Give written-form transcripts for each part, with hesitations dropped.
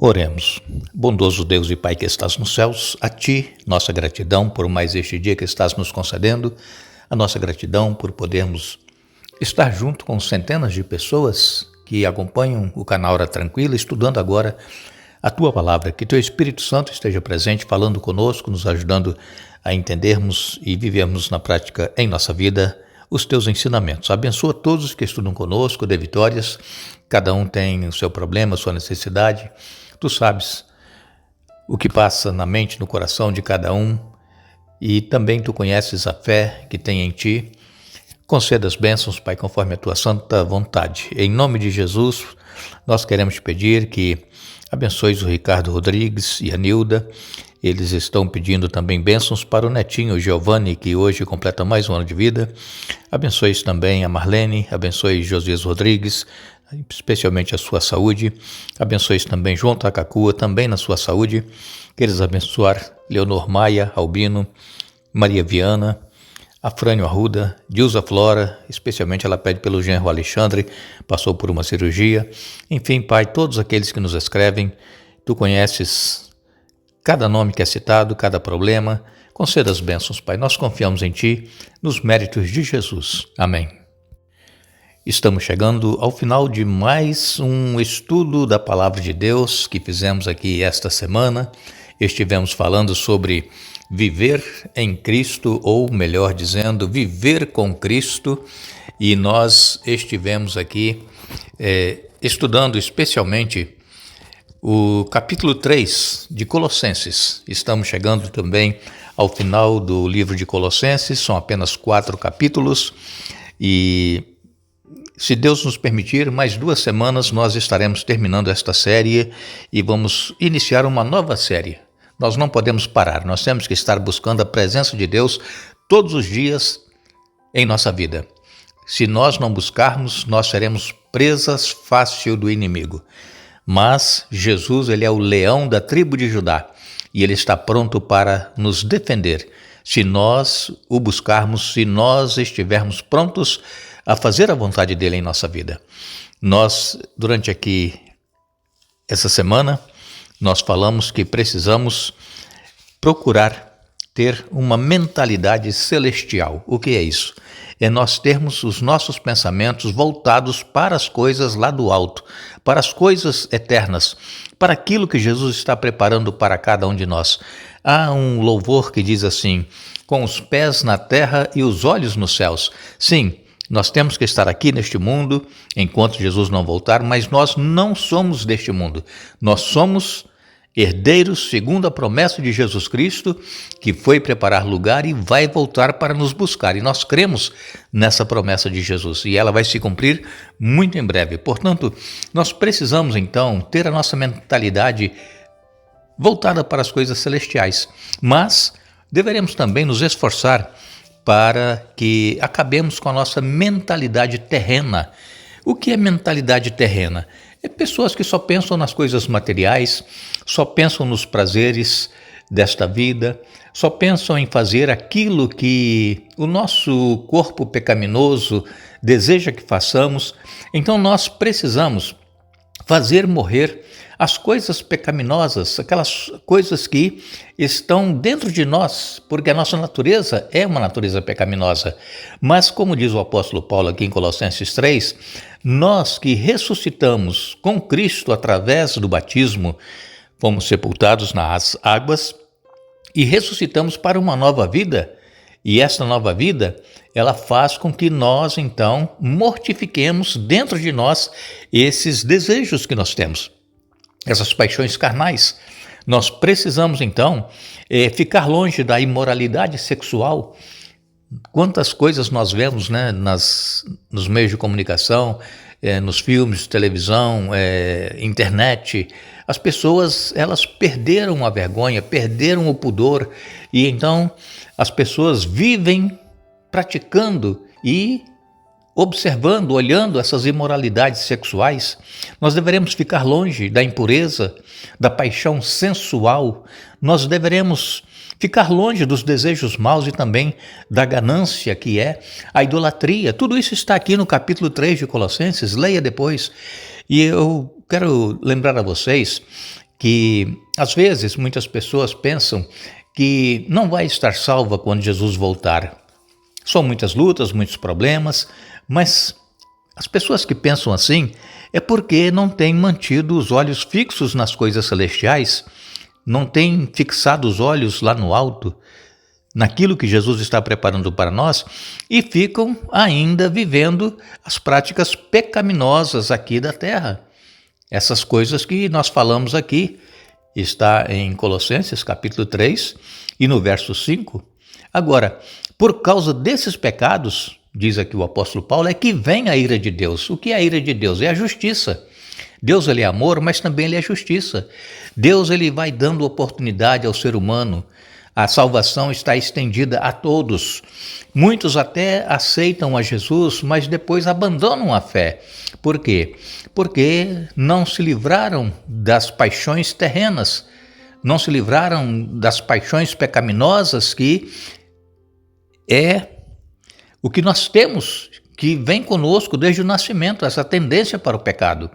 Oremos. Bondoso Deus e Pai que estás nos céus, a Ti, nossa gratidão por mais este dia que estás nos concedendo, a nossa gratidão por podermos estar junto com centenas de pessoas que acompanham o canal Hora Tranquila, estudando agora a Tua Palavra. Que Teu Espírito Santo esteja presente, falando conosco, nos ajudando a entendermos e vivermos na prática em nossa vida os Teus ensinamentos. Abençoa todos os que estudam conosco, dê vitórias. Cada um tem o seu problema, a sua necessidade. Tu sabes o que passa na mente, no coração de cada um, e também Tu conheces a fé que tem em Ti. Conceda as bênçãos, Pai, conforme a Tua santa vontade. Em nome de Jesus, nós queremos te pedir que abençoes o Ricardo Rodrigues e a Nilda. Eles estão pedindo também bênçãos para o netinho Giovanni, que hoje completa mais um ano de vida. Abençoes também a Marlene, abençoe Josias Rodrigues, especialmente a sua saúde. Abençoes também João Takakua, também na sua saúde. Queres abençoar Leonor Maia, Albino, Maria Viana, Afrânio Arruda, Dilza Flora, especialmente ela pede pelo genro Alexandre, passou por uma cirurgia. Enfim, Pai, todos aqueles que nos escrevem, Tu conheces cada nome que é citado, cada problema. Conceda as bênçãos, Pai. Nós confiamos em Ti, nos méritos de Jesus. Amém. Estamos chegando ao final de mais um estudo da Palavra de Deus que fizemos aqui esta semana. Estivemos falando sobre viver em Cristo, ou melhor dizendo, viver com Cristo. E nós estivemos aqui estudando especialmente o capítulo 3 de Colossenses. Estamos chegando também ao final do livro de Colossenses, são apenas 4 capítulos e, se Deus nos permitir, mais 2 semanas nós estaremos terminando esta série e vamos iniciar uma nova série. Nós não podemos parar, nós temos que estar buscando a presença de Deus todos os dias em nossa vida. Se nós não buscarmos, nós seremos presas fácil do inimigo. Mas Jesus, ele é o leão da tribo de Judá e ele está pronto para nos defender. Se nós o buscarmos, se nós estivermos prontos a fazer a vontade dele em nossa vida. Nós, durante aqui essa semana, nós falamos que precisamos procurar ter uma mentalidade celestial. O que é isso? É nós termos os nossos pensamentos voltados para as coisas lá do alto, para as coisas eternas, para aquilo que Jesus está preparando para cada um de nós. Há um louvor que diz assim: com os pés na terra e os olhos nos céus. Sim, nós temos que estar aqui neste mundo enquanto Jesus não voltar, mas nós não somos deste mundo. Nós somos herdeiros segundo a promessa de Jesus Cristo, que foi preparar lugar e vai voltar para nos buscar. E nós cremos nessa promessa de Jesus e ela vai se cumprir muito em breve. Portanto, nós precisamos então ter a nossa mentalidade voltada para as coisas celestiais, mas deveremos também nos esforçar para que acabemos com a nossa mentalidade terrena. O que é mentalidade terrena? É pessoas que só pensam nas coisas materiais, só pensam nos prazeres desta vida, só pensam em fazer aquilo que o nosso corpo pecaminoso deseja que façamos. Então nós precisamos fazer morrer as coisas pecaminosas, aquelas coisas que estão dentro de nós, porque a nossa natureza é uma natureza pecaminosa. Mas, como diz o apóstolo Paulo aqui em Colossenses 3, nós que ressuscitamos com Cristo através do batismo, fomos sepultados nas águas e ressuscitamos para uma nova vida. E essa nova vida, ela faz com que nós, então, mortifiquemos dentro de nós esses desejos que nós temos, essas paixões carnais. Nós precisamos, então, ficar longe da imoralidade sexual. Quantas coisas nós vemos, né, nos meios de comunicação, nos filmes, televisão, internet. As pessoas, elas perderam a vergonha, perderam o pudor, e então as pessoas vivem praticando e observando, olhando essas imoralidades sexuais. Nós deveremos ficar longe da impureza, da paixão sensual. Nós deveremos ficar longe dos desejos maus e também da ganância, que é a idolatria. Tudo isso está aqui no capítulo 3 de Colossenses, leia depois. E eu quero lembrar a vocês que às vezes muitas pessoas pensam que não vai estar salva quando Jesus voltar. São muitas lutas, muitos problemas, mas as pessoas que pensam assim é porque não têm mantido os olhos fixos nas coisas celestiais, não têm fixado os olhos lá no alto, naquilo que Jesus está preparando para nós, e ficam ainda vivendo as práticas pecaminosas aqui da terra. Essas coisas que nós falamos aqui, está em Colossenses capítulo 3 e no verso 5. Agora, por causa desses pecados, diz aqui o apóstolo Paulo, é que vem a ira de Deus. O que é a ira de Deus? É a justiça. Deus, ele é amor, mas também ele é justiça. Deus, ele vai dando oportunidade ao ser humano. A salvação está estendida a todos. Muitos até aceitam a Jesus, mas depois abandonam a fé. Por quê? Porque não se livraram das paixões terrenas, não se livraram das paixões pecaminosas, que é o que nós temos, que vem conosco desde o nascimento, essa tendência para o pecado.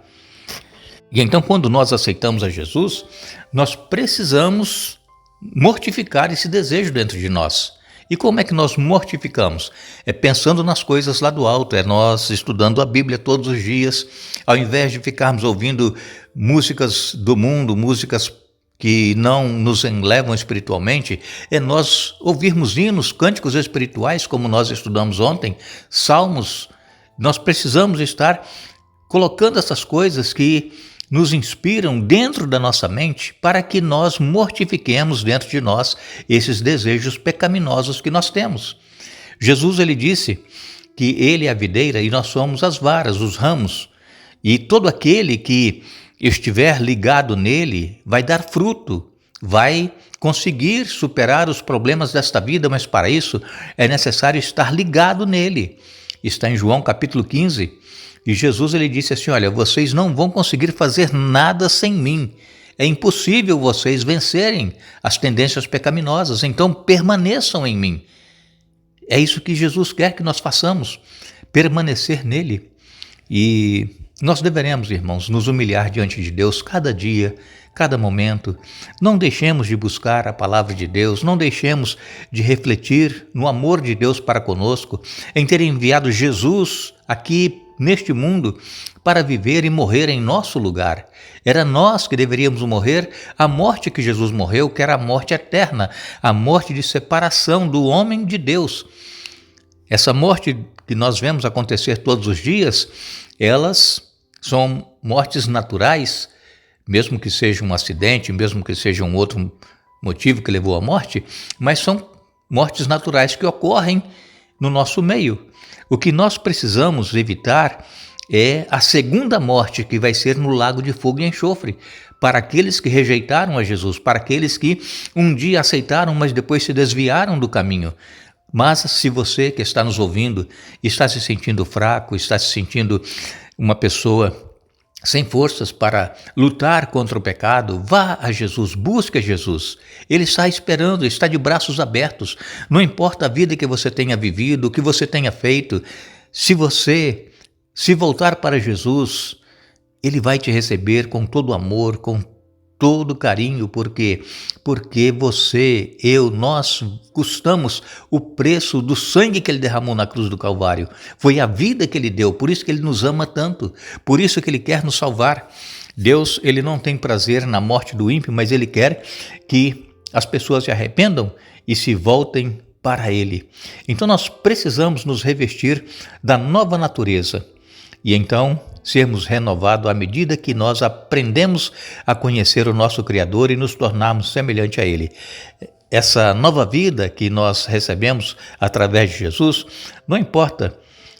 E então, quando nós aceitamos a Jesus, nós precisamos mortificar esse desejo dentro de nós. E como é que nós mortificamos? É pensando nas coisas lá do alto, é nós estudando a Bíblia todos os dias, ao invés de ficarmos ouvindo músicas do mundo, músicas que não nos elevam espiritualmente, é nós ouvirmos hinos, cânticos espirituais, como nós estudamos ontem, salmos. Nós precisamos estar colocando essas coisas que nos inspiram dentro da nossa mente, para que nós mortifiquemos dentro de nós esses desejos pecaminosos que nós temos. Jesus, ele disse que ele é a videira e nós somos as varas, os ramos, e todo aquele que estiver ligado nele vai dar fruto, vai conseguir superar os problemas desta vida, mas para isso é necessário estar ligado nele. Está em João capítulo 15, e Jesus, ele disse assim, olha, vocês não vão conseguir fazer nada sem mim. É impossível vocês vencerem as tendências pecaminosas, então permaneçam em mim. É isso que Jesus quer que nós façamos, permanecer nele. E nós deveremos, irmãos, nos humilhar diante de Deus cada dia, cada momento. Não deixemos de buscar a palavra de Deus, não deixemos de refletir no amor de Deus para conosco, em ter enviado Jesus aqui neste mundo para viver e morrer em nosso lugar. Era nós que deveríamos morrer a morte que Jesus morreu, que era a morte eterna, a morte de separação do homem de Deus. Essa morte que nós vemos acontecer todos os dias, elas são mortes naturais, mesmo que seja um acidente, mesmo que seja um outro motivo que levou à morte, mas são mortes naturais que ocorrem no nosso meio. O que nós precisamos evitar é a segunda morte, que vai ser no lago de fogo e enxofre, para aqueles que rejeitaram a Jesus, para aqueles que um dia aceitaram, mas depois se desviaram do caminho. Mas se você que está nos ouvindo está se sentindo fraco, está se sentindo uma pessoa sem forças para lutar contra o pecado, vá a Jesus, busque a Jesus. Ele está esperando, está de braços abertos. Não importa a vida que você tenha vivido, o que você tenha feito, se você se voltar para Jesus, Ele vai te receber com todo amor, com todo carinho, porque você, eu, nós custamos o preço do sangue que Ele derramou na cruz do Calvário. Foi a vida que Ele deu, por isso que Ele nos ama tanto, por isso que Ele quer nos salvar. Deus, Ele não tem prazer na morte do ímpio, mas Ele quer que as pessoas se arrependam e se voltem para Ele. Então nós precisamos nos revestir da nova natureza e então sermos renovados à medida que nós aprendemos a conhecer o nosso Criador e nos tornarmos semelhante a Ele. Essa nova vida que nós recebemos através de Jesus, não importa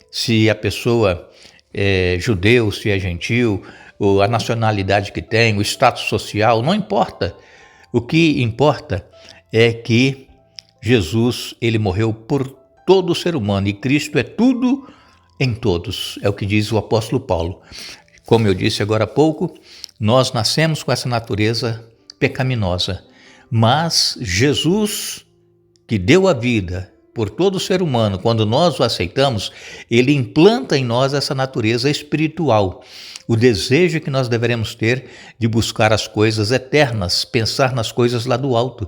se a pessoa é judeu, se é gentil, ou a nacionalidade que tem, o status social, não importa. O que importa é que Jesus, ele morreu por todo ser humano e Cristo é tudo em todos, é o que diz o apóstolo Paulo. Como eu disse agora há pouco, nós nascemos com essa natureza pecaminosa, mas Jesus, que deu a vida por todo ser humano, quando nós o aceitamos, ele implanta em nós essa natureza espiritual, o desejo que nós deveremos ter de buscar as coisas eternas, pensar nas coisas lá do alto.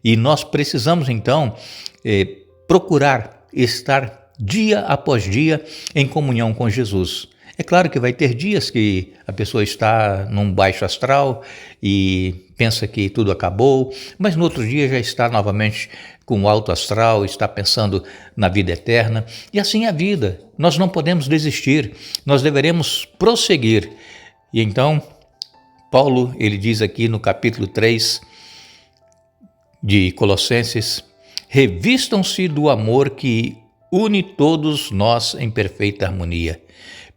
E nós precisamos, então, procurar estar dia após dia em comunhão com Jesus. É claro que vai ter dias que a pessoa está num baixo astral e pensa que tudo acabou, mas no outro dia já está novamente com alto astral, está pensando na vida eterna. E assim é a vida. Nós não podemos desistir, nós deveremos prosseguir. E então, Paulo, ele diz aqui no capítulo 3 de Colossenses: revistam-se do amor que une todos nós em perfeita harmonia.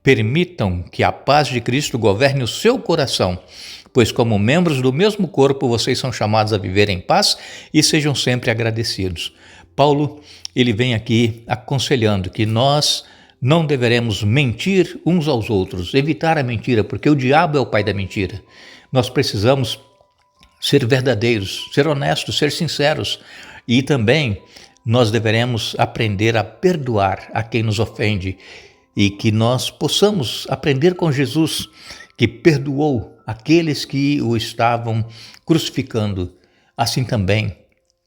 Permitam que a paz de Cristo governe o seu coração, pois como membros do mesmo corpo vocês são chamados a viver em paz e sejam sempre agradecidos. Paulo, ele vem aqui aconselhando que nós não deveremos mentir uns aos outros, evitar a mentira, porque o diabo é o pai da mentira. Nós precisamos ser verdadeiros, ser honestos, ser sinceros, e também nós deveremos aprender a perdoar a quem nos ofende e que nós possamos aprender com Jesus, que perdoou aqueles que o estavam crucificando. Assim também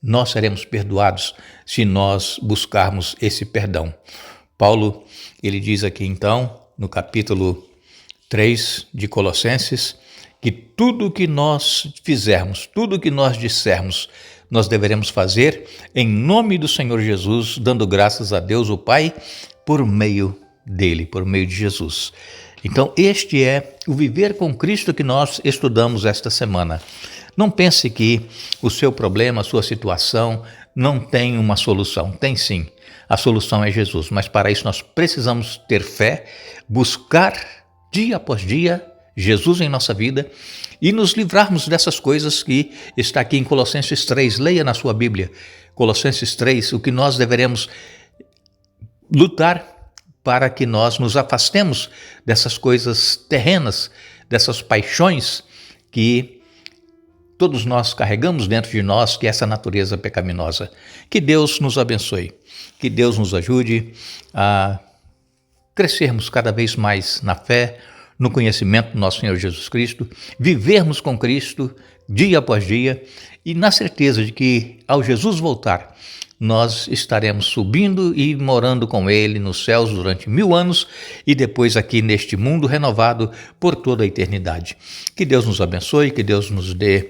nós seremos perdoados se nós buscarmos esse perdão. Paulo, ele diz aqui então, no capítulo 3 de Colossenses, que tudo que nós fizermos, tudo que nós dissermos, nós deveremos fazer em nome do Senhor Jesus, dando graças a Deus o Pai por meio dele, por meio de Jesus. Então, este é o viver com Cristo que nós estudamos esta semana. Não pense que o seu problema, a sua situação não tem uma solução. Tem sim. A solução é Jesus, mas para isso nós precisamos ter fé, buscar dia após dia Jesus em nossa vida e nos livrarmos dessas coisas que está aqui em Colossenses 3. Leia na sua Bíblia, Colossenses 3, o que nós deveremos lutar para que nós nos afastemos dessas coisas terrenas, dessas paixões que todos nós carregamos dentro de nós, que é essa natureza pecaminosa. Que Deus nos abençoe, que Deus nos ajude a crescermos cada vez mais na fé, no conhecimento do nosso Senhor Jesus Cristo, vivermos com Cristo dia após dia e na certeza de que ao Jesus voltar, nós estaremos subindo e morando com Ele nos céus durante 1000 anos e depois aqui neste mundo renovado por toda a eternidade. Que Deus nos abençoe, que Deus nos dê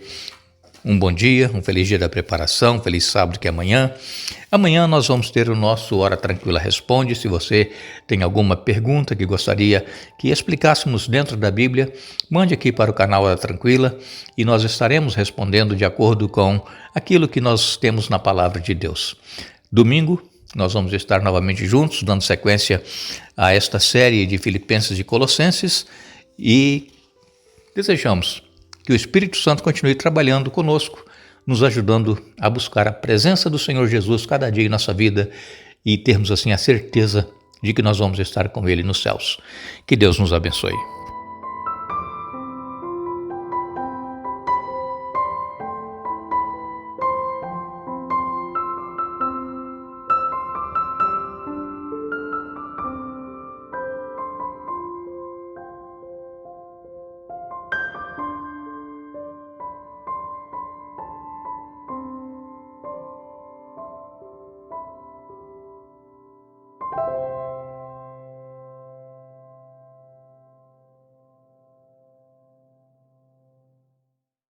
um bom dia, um feliz dia da preparação, um feliz sábado que é amanhã. Amanhã nós vamos ter o nosso Hora Tranquila Responde. Se você tem alguma pergunta que gostaria que explicássemos dentro da Bíblia, mande aqui para o canal Hora Tranquila e nós estaremos respondendo de acordo com aquilo que nós temos na Palavra de Deus. Domingo nós vamos estar novamente juntos, dando sequência a esta série de Filipenses e Colossenses e desejamos que o Espírito Santo continue trabalhando conosco, nos ajudando a buscar a presença do Senhor Jesus cada dia em nossa vida e termos assim a certeza de que nós vamos estar com Ele nos céus. Que Deus nos abençoe.